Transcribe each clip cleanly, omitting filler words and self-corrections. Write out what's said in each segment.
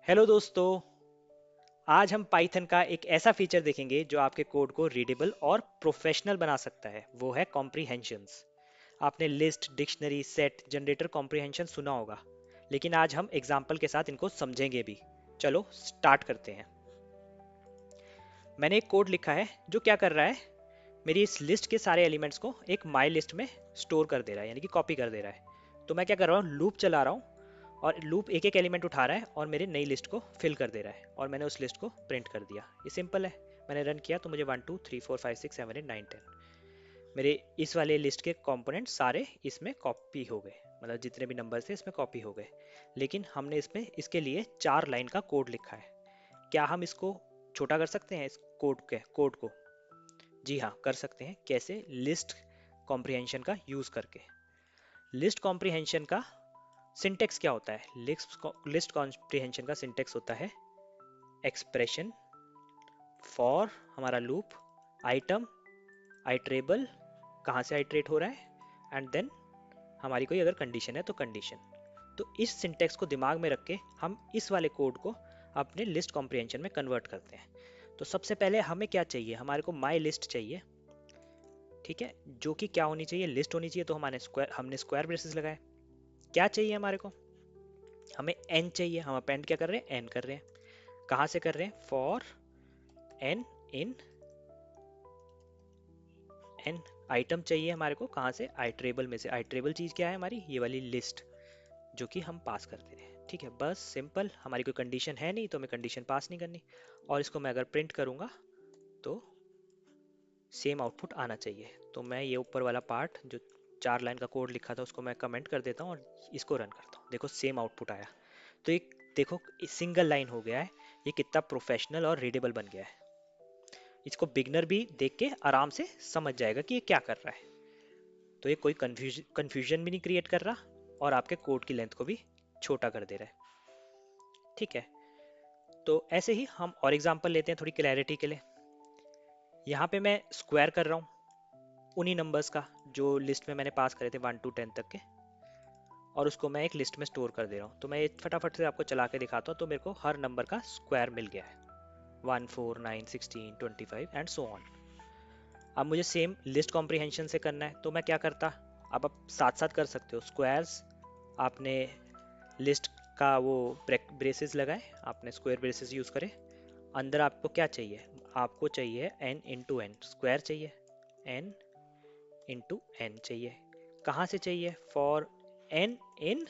Hello दोस्तों। आज हम पाइथन का एक ऐसा फीचर देखेंगे जो आपके कोड को रीडेबल और प्रोफेशनल बना सकता है। वो है कॉम्प्रिहेंशंस। आपने list, dictionary, set, generator comprehension सुना होगा, लेकिन आज हम एग्जाम्पल के साथ इनको समझेंगे भी। चलो स्टार्ट करते हैं। मैंने एक कोड लिखा है जो क्या कर रहा है, मेरी इस लिस्ट के सारे एलिमेंट्स को एक माई लिस्ट में स्टोर कर दे रहा है, यानी कि कॉपी कर दे रहा है। तो मैं क्या कर रहा हूँ, लूप चला रहा हूँ और लूप एक एक एलिमेंट उठा रहा है और मेरी नई लिस्ट को फिल कर दे रहा है और मैंने उस लिस्ट को प्रिंट कर दिया। ये सिंपल है। मैंने रन किया तो मुझे 1 2 3 4 5 6 7 8 9 10 मेरे इस वाले लिस्ट के कंपोनेंट सारे इसमें कॉपी हो गए, मतलब जितने भी नंबर थे इसमें कॉपी हो गए। लेकिन हमने इसमें इसके लिए 4 लाइन का कोड लिखा है। क्या हम इसको छोटा कर सकते हैं, इस कोड को? जी हाँ, कर सकते हैं। कैसे? लिस्ट कॉम्प्रिहेंशन का यूज करके। लिस्ट कॉम्प्रिहेंशन का सिंटेक्स क्या होता है? लिस्ट कॉम्प्रिहेंशन का सिंटेक्स होता है एक्सप्रेशन, फॉर हमारा लूप, आइटम, आइट्रेबल, कहाँ से आइट्रेट हो रहा है, एंड देन हमारी कोई अगर कंडीशन है तो कंडीशन। तो इस सिंटेक्स को दिमाग में रख के हम इस वाले कोड को अपने लिस्ट कॉम्प्रिहेंशन में कन्वर्ट करते हैं। तो सबसे पहले हमें क्या चाहिए, हमारे को माई लिस्ट चाहिए। ठीक है, जो कि क्या होनी चाहिए, लिस्ट होनी चाहिए। तो हमने स्क्वायर ब्रेसेस लगाए। क्या चाहिए हमारे को? हमें एन चाहिए। हम अपेंड क्या कर रहे हैं, एन कर रहे हैं। कहाँ से कर रहे हैं? For n in n. Item चाहिए हमारे को, कहाँ से? आइट्रेबल में से। आइट्रेबल चीज क्या है हमारी? ये वाली लिस्ट जो कि हम पास करते हैं। ठीक है, बस सिंपल। हमारी कोई कंडीशन है नहीं तो हमें कंडीशन पास नहीं करनी। और इसको मैं अगर प्रिंट करूंगा तो सेम आउटपुट आना चाहिए। तो मैं ये ऊपर वाला पार्ट जो 4 लाइन का कोड लिखा था उसको मैं कमेंट कर देता हूँ और इसको रन करता हूँ। देखो सेम आउटपुट आया। तो एक देखो, सिंगल लाइन हो गया है। ये कितना प्रोफेशनल और रीडेबल बन गया है। इसको बिगनर भी देख के आराम से समझ जाएगा कि ये क्या कर रहा है। तो ये कोई कंफ्यूजन भी नहीं क्रिएट कर रहा और आपके कोड की लेंथ को भी छोटा कर दे रहा है। ठीक है, तो ऐसे ही हम और एग्जांपल लेते हैं थोड़ी क्लैरिटी के लिए। यहाँ पे मैं स्क्वायर कर रहा हूँ उन्हीं नंबर्स का जो लिस्ट में मैंने पास करे थे 1 to 10 तक के, और उसको मैं एक लिस्ट में स्टोर कर दे रहा हूँ। तो मैं ये फटाफट से आपको चला के दिखाता हूँ। तो मेरे को हर नंबर का स्क्वायर मिल गया है, 1 4 9 16 25 एंड सो ऑन। अब मुझे सेम लिस्ट कॉम्प्रिहेंशन से करना है तो मैं क्या करता, अब आप साथ साथ कर सकते हो। स्क्वायर्स, आपने लिस्ट का वो ब्रेसेस लगाए, आपने स्क्वायर ब्रेसेस यूज करे। अंदर आपको क्या चाहिए? आपको चाहिए एन इंटू एन, स्क्वायर चाहिए। एन इंटू एन चाहिए। कहाँ से चाहिए? फॉर एन इन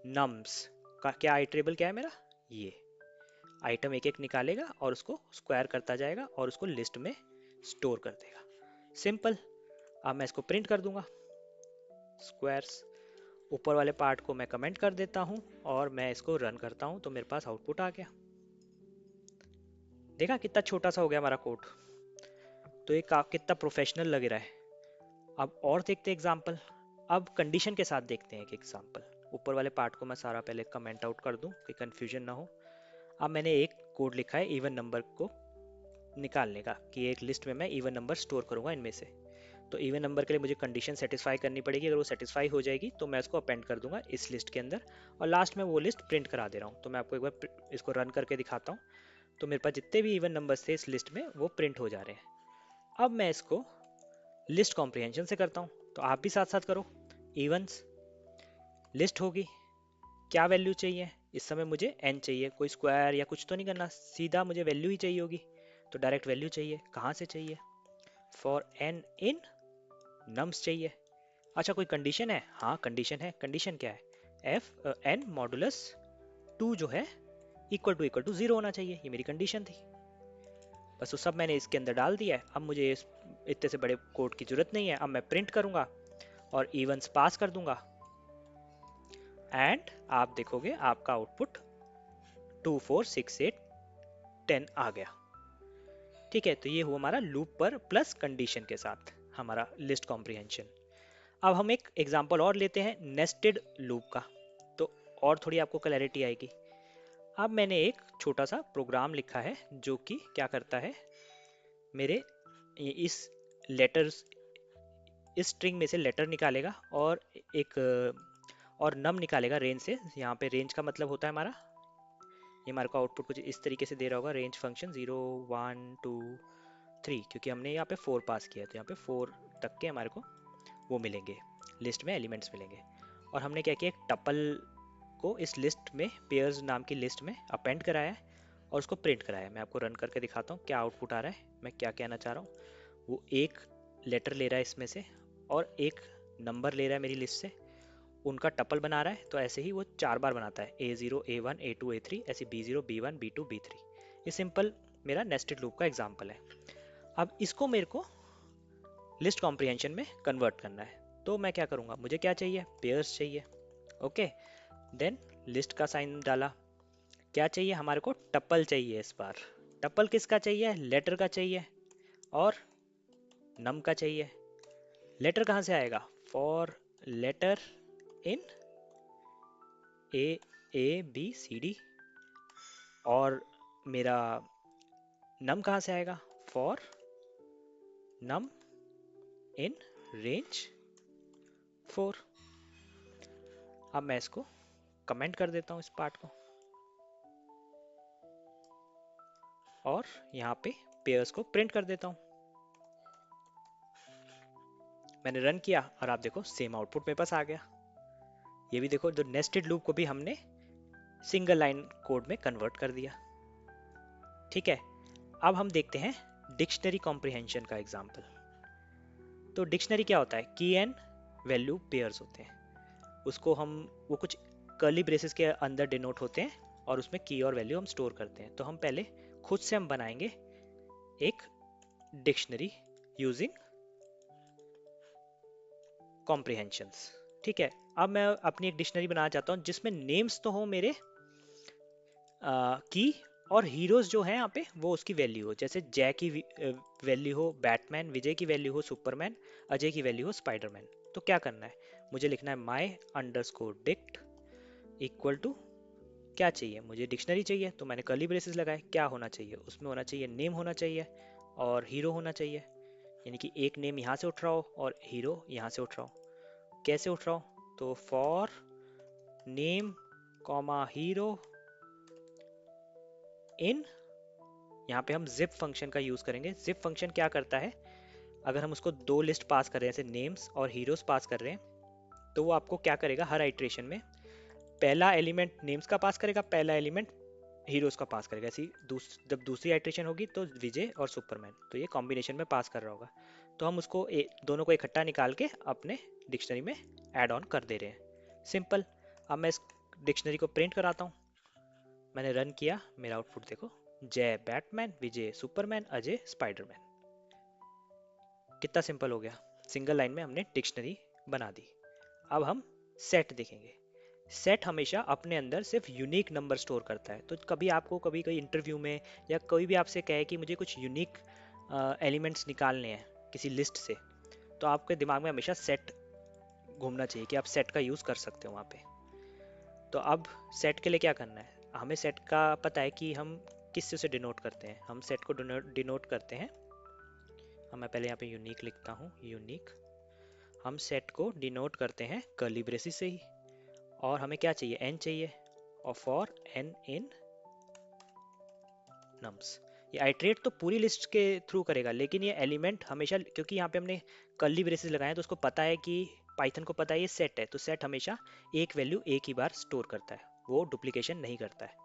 नम्स का क्या आइटरेबल क्या है मेरा? ये आइटम एक एक निकालेगा और उसको स्क्वायर करता जाएगा और उसको लिस्ट में स्टोर कर देगा। सिंपल। अब मैं इसको प्रिंट कर दूंगा, स्क्वायर्स। ऊपर वाले पार्ट को मैं कमेंट कर देता हूँ और मैं इसको रन करता हूँ तो मेरे पास आउटपुट आ गया। देखा कितना छोटा सा हो गया हमारा कोड। तो ये कितना प्रोफेशनल लग रहा है। अब और देखते हैं एग्जाम्पल। अब कंडीशन के साथ देखते हैं एक एग्जाम्पल। ऊपर वाले पार्ट को मैं सारा पहले कमेंट आउट कर दूं कि कंफ्यूजन ना हो। अब मैंने एक कोड लिखा है इवन नंबर को निकालने का, कि एक लिस्ट में मैं इवन नंबर स्टोर करूंगा इनमें से। तो इवन नंबर के लिए मुझे कंडीशन सेटिस्फाई करनी पड़ेगी। अगर वो सेटिस्फाई हो जाएगी तो मैं उसको अपेंड कर दूंगा इस लिस्ट के अंदर, और लास्ट में वो लिस्ट प्रिंट करा दे रहा हूँ। तो मैं आपको एक बार इसको रन करके दिखाता हूँ। तो मेरे पास जितने भी इवन नंबर्स थे इस लिस्ट में वो प्रिंट हो जा रहे हैं। अब मैं इसको लिस्ट कॉम्प्रिहेंशन से करता हूँ, तो आप भी साथ साथ करो। इवन्स लिस्ट होगी, क्या वैल्यू चाहिए? इस समय मुझे एन चाहिए, कोई स्क्वायर या कुछ तो नहीं करना, सीधा मुझे वैल्यू ही चाहिए होगी। तो डायरेक्ट वैल्यू चाहिए। कहाँ से चाहिए? फॉर एन इन नम्स चाहिए। अच्छा, कोई कंडीशन है? हाँ कंडीशन है। कंडीशन क्या है? एफ एन मॉडुलस 2 जो है इक्वल टू 0 होना चाहिए। ये मेरी कंडीशन थी। बस वो सब मैंने इसके अंदर डाल दिया है। अब मुझे इतने से बड़े कोड की जरूरत नहीं है। अब मैं प्रिंट करूंगा और इवन्स पास कर दूंगा एंड आप देखोगे आपका आउटपुट 2 4 6 8 10 आ गया। ठीक है, तो ये हुआ हमारा लूप पर प्लस कंडीशन के साथ हमारा लिस्ट कॉम्प्रिहेंशन। अब हम एक एग्जांपल और लेते हैं नेस्टेड लूप का, तो और थोड़ी आपको क्लैरिटी आएगी। अब मैंने एक छोटा सा प्रोग्राम लिखा है जो कि क्या करता है, मेरे इस लेटर्स, इस स्ट्रिंग में से लेटर निकालेगा और एक और नम निकालेगा रेंज से। यहाँ पे रेंज का मतलब होता है हमारा ये हमारे को आउटपुट कुछ इस तरीके से दे रहा होगा, रेंज फंक्शन 0 1 2 3, क्योंकि हमने यहाँ पे 4 पास किया तो यहाँ पे 4 तक के हमारे को वो मिलेंगे, लिस्ट में एलिमेंट्स मिलेंगे। और हमने क्या किया, एक टपल को इस लिस्ट में, पेयर्स नाम की लिस्ट में अपेंड कराया है और उसको प्रिंट कराया है। मैं आपको रन करके दिखाता हूँ क्या आउटपुट आ रहा है, मैं क्या कहना चाह रहा हूँ। वो एक लेटर ले रहा है इसमें से और एक नंबर ले रहा है मेरी लिस्ट से, उनका टपल बना रहा है, तो ऐसे ही वो 4 बार बनाता है, A0 A1 A2 A3, ऐसे B0 B1 B2 B3। ये सिंपल मेरा नेस्टेड लूप का एग्जाम्पल है। अब इसको मेरे को लिस्ट कॉम्प्रिहेंशन में कन्वर्ट करना है, तो मैं क्या करूँगा, मुझे क्या चाहिए, पेयर्स चाहिए। ओके, देन लिस्ट का साइन डाला। क्या चाहिए हमारे को, टपल चाहिए इस बार। टपल किसका चाहिए, लेटर का चाहिए और नम का चाहिए। लेटर कहाँ से आएगा, for letter in A B C D। और मेरा नम कहाँ से आएगा, फॉर नम इन रेंज 4। अब मैं इसको कमेंट कर देता हूँ इस पार्ट को और यहाँ पे पेयर्स को प्रिंट कर देता हूँ। मैंने रन किया और आप देखो सेम आउटपुट मेरे पास आ गया। ये भी देखो, जो नेस्टेड लूप को भी हमने सिंगल लाइन कोड में कन्वर्ट कर दिया। ठीक है, अब हम देखते हैं डिक्शनरी कॉम्प्रिहेंशन का एग्जाम्पल। तो डिक्शनरी क्या होता है, की एंड वैल्यू पेयर्स होते हैं। उसको हम, वो कुछ कर्ली ब्रेसेस के अंदर डिनोट होते हैं और उसमें की और वैल्यू हम स्टोर करते हैं। तो हम पहले खुद से हम बनाएंगे एक डिक्शनरी यूजिंग कॉम्प्रिहेंशंस। ठीक है, अब मैं अपनी एक डिक्शनरी बनाना चाहता हूँ जिसमें नेम्स तो हो मेरे की, और हीरोज जो है यहाँ पे वो उसकी वैल्यू हो, जैसे जय की वैल्यू हो बैटमैन, विजय की वैल्यू हो सुपरमैन, अजय की वैल्यू हो स्पाइडरमैन। तो क्या करना है, मुझे लिखना है माई अंडरस्कोर डिक्ट इक्वल टू, क्या चाहिए मुझे, डिक्शनरी चाहिए, तो मैंने कर्ली ब्रेसेस लगाए। क्या होना चाहिए उसमें, होना चाहिए नेम होना चाहिए और हीरो होना चाहिए, यानी कि एक नेम यहाँ से उठ रहा हो और हीरो यहाँ से उठ रहा हो। कैसे उठ रहा हो, तो फॉर नेम कॉमा हीरो इन, यहाँ पे हम जिप फंक्शन का यूज करेंगे। जिप फंक्शन क्या करता है, अगर हम उसको दो लिस्ट पास कर रहे हैं, जैसे नेम्स और हीरोज पास कर रहे हैं, तो वो आपको क्या करेगा, हर आइट्रेशन में पहला एलिमेंट नेम्स का पास करेगा, पहला एलिमेंट हीरोज का पास करेगा। ऐसी जब दूसरी आइट्रेशन होगी तो विजय और सुपरमैन, तो ये कॉम्बिनेशन में पास कर रहा होगा। तो हम उसको दोनों को इकट्ठा निकाल के अपने डिक्शनरी में ऐड ऑन कर दे रहे हैं, सिंपल। अब मैं इस डिक्शनरी को प्रिंट कराता हूँ। मैंने रन किया, मेरा आउटपुट देखो, जय बैटमैन, विजय सुपरमैन, अजय स्पाइडरमैन। कितना सिंपल हो गया, सिंगल लाइन में हमने डिक्शनरी बना दी। अब हम सेट देखेंगे। सेट हमेशा अपने अंदर सिर्फ यूनिक नंबर स्टोर करता है। तो कभी आपको, कभी कोई इंटरव्यू में या कोई भी आपसे कहे कि मुझे कुछ यूनिक एलिमेंट्स निकालने हैं किसी लिस्ट से, तो आपके दिमाग में हमेशा सेट घूमना चाहिए कि आप सेट का यूज़ कर सकते हो वहाँ पे। तो अब सेट के लिए क्या करना है, हमें सेट का पता है कि हम किस से डिनोट करते हैं। हम सेट को डिनोट करते हैं, मैं पहले यहाँ पे यूनिक लिखता हूँ, यूनिक। हम सेट को डिनोट करते हैं कर्ली ब्रेसिस से ही। और हमें क्या चाहिए, एन चाहिए, और फॉर एन इन नम्स। ये आइट्रेट तो पूरी लिस्ट के थ्रू करेगा, लेकिन ये एलिमेंट हमेशा, क्योंकि यहाँ पे हमने कर्ली ब्रेसेस लगाए हैं तो उसको पता है कि पाइथन को पता है ये सेट है, तो सेट हमेशा एक वैल्यू एक ही बार स्टोर करता है, वो डुप्लीकेशन नहीं करता है।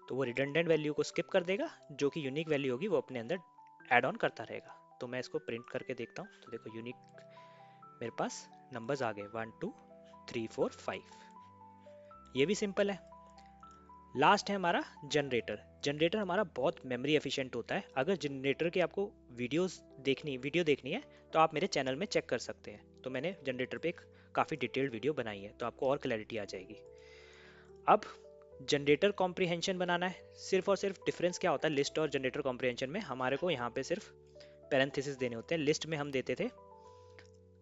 तो वो रिडंडेंट वैल्यू को स्किप कर देगा, जो कि यूनिक वैल्यू होगी वो अपने अंदर ऐड ऑन करता रहेगा। तो मैं इसको प्रिंट करके देखता हूँ, तो देखो यूनिक मेरे पास नंबर्स आ गए 1 2 3 4 5। ये भी सिंपल है। लास्ट है हमारा जनरेटर। जनरेटर हमारा बहुत मेमोरी एफिशिएंट होता है। अगर जनरेटर की आपको वीडियो देखनी है तो आप मेरे चैनल में चेक कर सकते हैं। तो मैंने जनरेटर पे एक काफ़ी डिटेल्ड वीडियो बनाई है, तो आपको और क्लैरिटी आ जाएगी। अब जनरेटर कॉम्प्रिहेंशन बनाना है। सिर्फ और सिर्फ डिफरेंस क्या होता है लिस्ट और जनरेटर कॉम्प्रिहेंशन में, हमारे को यहाँ पे सिर्फ पैरेंथेसिस देने होते हैं। लिस्ट में हम देते थे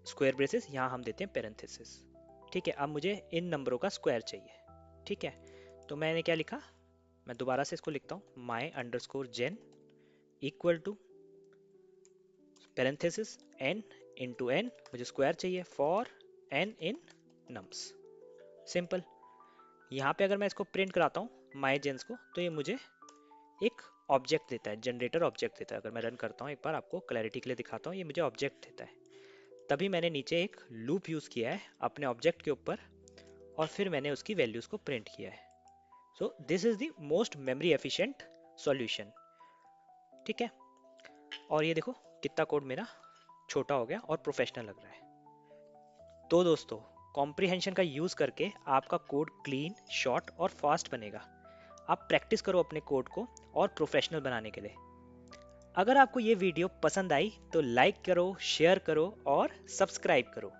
स्क्वायर ब्रेसेस, यहाँ हम देते हैं पैरेंथेसिस। ठीक है, अब मुझे इन नंबरों का स्क्वायर चाहिए। ठीक है, तो मैंने क्या लिखा, मैं दोबारा से इसको लिखता हूँ, my underscore gen equal to parenthesis n into n, मुझे स्क्वायर चाहिए, for n in nums. Simple. यहाँ पे अगर मैं इसको प्रिंट कराता हूँ, माइजेंस को, तो ये मुझे एक ऑब्जेक्ट देता है, जनरेटर ऑब्जेक्ट देता है। अगर मैं रन करता हूँ, एक बार आपको क्लैरिटी के लिए दिखाता हूँ, ये मुझे ऑब्जेक्ट देता है। तभी मैंने नीचे एक लूप यूज़ किया है अपने ऑब्जेक्ट के ऊपर, और फिर मैंने उसकी वैल्यूज़ को प्रिंट किया है। So this is the most memory efficient solution. ठीक है, और ये देखो कितना कोड मेरा छोटा हो गया और प्रोफेशनल लग रहा है। तो दोस्तों, कॉम्प्रिहेंशन का यूज़ करके आपका कोड क्लीन, शॉर्ट और फास्ट बनेगा। आप प्रैक्टिस करो अपने कोड को और प्रोफेशनल बनाने के लिए। अगर आपको ये वीडियो पसंद आई तो लाइक करो, शेयर करो और सब्सक्राइब करो।